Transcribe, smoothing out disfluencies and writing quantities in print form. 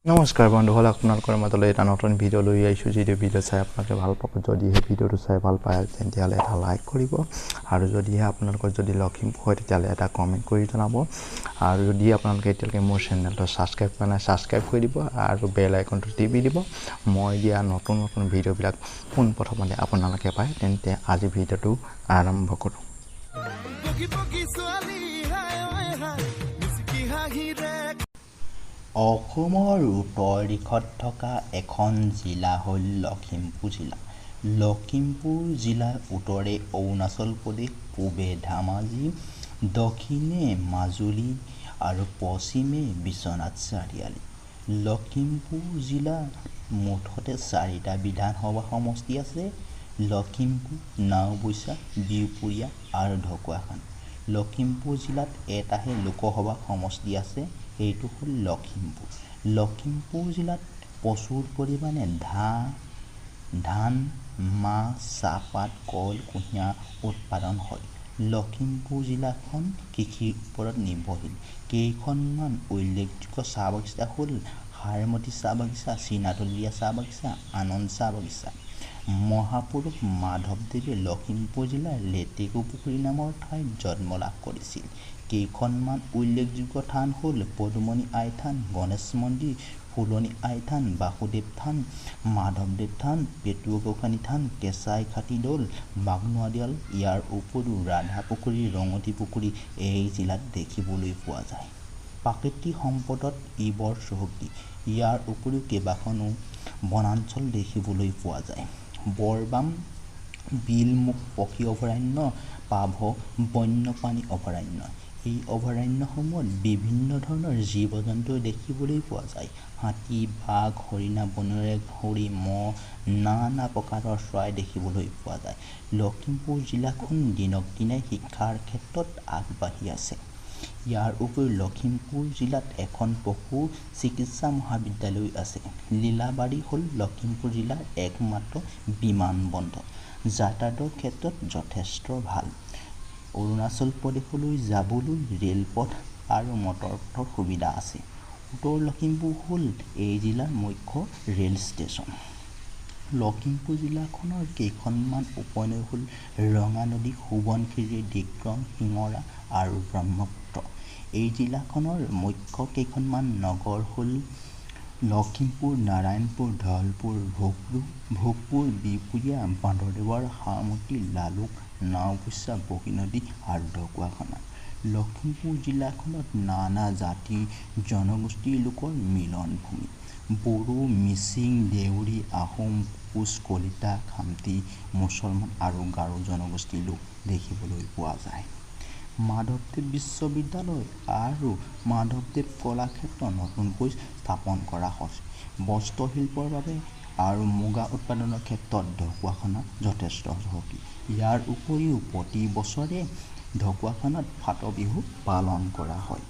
নমস্কাৰ বন্ধুসকল, আপোনালোকৰ মাজলৈ এটা নতুন ভিডিঅ' লৈ আহিছোঁ। যিটো ভিডিঅ' চাই আপোনালোকে ভাল পাব। যদিহে ভিডিঅ'টো চাই ভাল পায় তেতিয়াহ'লে এটা লাইক কৰিব, আৰু যদিহে আপোনালোকৰ যদি লখিমপুৰ হয় তেতিয়াহ'লে এটা কমেণ্ট কৰি জনাব, আৰু যদি আপোনালোকে এতিয়ালৈকে মোৰ চেনেলটো ছাবস্ক্ৰাইব কৰা নাই ছাবস্ক্ৰাইব কৰি দিব, আৰু বেল আইকনটো টিপি দিব। মই দিয়া নতুন নতুন ভিডিঅ'বিলাক পোনপ্ৰথমতে আপোনালোকে পায়। তেন্তে আজি ভিডিঅ'টো আৰম্ভ কৰোঁ। অসমৰ উত্তৰ দিশত থকা এখন জিলা হ'ল লখিমপুৰ জিলা। লখিমপুৰ জিলাৰ উত্তৰে অৰুণাচল প্ৰদেশ, পূবে ধেমাজি, দক্ষিণে মাজুলী আৰু পশ্চিমে বিশ্বনাথ চাৰিআলি। লখিমপুৰ জিলাৰ মুঠতে 4টা বিধানসভা সমষ্টি আছে: লখিমপুৰ, নাওবৈচা, বিহপুৰীয়া আৰু ঢকুৱাখানা। লখিমপুৰ জিলাত এটাহে লোকসভা সমষ্টি আছে, সেইটো হ'ল লখিমপুৰ। লখিমপুৰ জিলাত প্ৰচুৰ পৰিমাণে ধান, মাহ, চাহপাত, কল, কুঁহিয়াৰ উৎপাদন হয়। লখিমপুৰ জিলাখন কৃষিৰ ওপৰত নিৰ্ভৰশীল। কেইখনমান উল্লেখযোগ্য চাহ বাগিচা হ'ল সাৰমতী চাহ বাগিচা, চীনাতলীয়া চাহ বাগিচা, আনন্দ চাহ বাগিচা। মহাপুৰুষ মাধৱদেৱে লখিমপুৰ জিলাৰ লেটেকুপুখুৰী নামৰ ঠাইত জন্ম লাভ কৰিছিল। কেইখনমান উল্লেখযোগ্য থান হ'ল পদুমণি আই থান, গণেশ মন্দিৰ, ফুলনি আই থান, বাসুদেৱ থান, মাধৱদেৱ থান, পেটুৱাগোসানী থান, কেঁচাই খাতী দৌল, বাগনোৱাডিয়াল। ইয়াৰ উপৰিও ৰাধাপুখুৰী, ৰঙতি পুখুৰী এই জিলাত দেখিবলৈ পোৱা যায়। প্ৰাকৃতিক সম্পদত ই বৰ চহকী। ইয়াৰ উপৰিও কেইবাখনো বনাঞ্চল দেখিবলৈ পোৱা যায়: বৰবাম বিলমুখ পক্ষী অভয়াৰণ্য, পাভ বন্যপ্ৰাণী অভয়াৰণ্য। এই অভয়াৰণ্যসমূহত বিভিন্ন ধৰণৰ জীৱ-জন্তু দেখিবলৈ পোৱা যায়: হাতী, বাঘ, হৰিণা, বনৰীয়া গাহৰি, মহ, নানা প্ৰকাৰৰ চৰাই দেখিবলৈ পোৱা যায়। লখিমপুৰ জিলাখন দিনক দিনে শিক্ষাৰ ক্ষেত্ৰত আগবাঢ়ি আছে। ইয়াৰ উপৰিও লখিমপুৰ জিলাত এখন পশু চিকিৎসা মহাবিদ্যালয় আছে। লীলাবাৰী হ'ল লখিমপুৰ জিলাৰ একমাত্ৰ বিমানবন্দৰ। যাতায়াতৰ ক্ষেত্ৰত যথেষ্ট ভাল। অৰুণাচল প্ৰদেশলৈ যাবলৈ ৰেলপথ আৰু মটৰপথৰ সুবিধা আছে। উত্তৰ লখিমপুৰ হ'ল এই জিলাৰ মুখ্য ৰেল ষ্টেচন। লখিমপুৰ জিলাখনৰ কেইখনমান উপনৈ হ'ল ৰঙানদী, সোৱণশিৰি, ডিক্ৰং, শিঙৰা আৰু ব্ৰহ্মপুত্ৰ। এই জিলাখনৰ মুখ্য কেইখনমান নগৰ হ'ল লখিমপুৰ, নাৰায়ণপুৰ, ধলপুৰ, ভোগপুৰ, বিহপুৰীয়া, বান্দৰদেৱাৰ, সাৰমতী, লালুক, নাওবৈচা, বগীনদী আৰু ঢকুৱাখানা। লখিমপুৰ জিলাখনত নানা জাতি-জনগোষ্ঠীৰ লোকৰ মিলনভূমি। বড়ো, মিচিং, দেউৰী, আহোম, কোচ, কলিতা, খামতি, মুছলমান আৰু গাৰো জনগোষ্ঠীৰ লোক দেখিবলৈ পোৱা যায়। মাধৱদেৱ বিশ্ববিদ্যালয় আৰু মাধৱদেৱ কলাক্ষেত্ৰ নতুনকৈ স্থাপন কৰা হৈছে। বস্ত্ৰশিল্পৰ বাবে আৰু মুগা উৎপাদনৰ ক্ষেত্ৰত ঢকুৱাখানা যথেষ্ট চহকী। ইয়াৰ উপৰিও প্ৰতি বছৰে ঢকুৱাখানাত ফাট বিহু পালন কৰা হয়।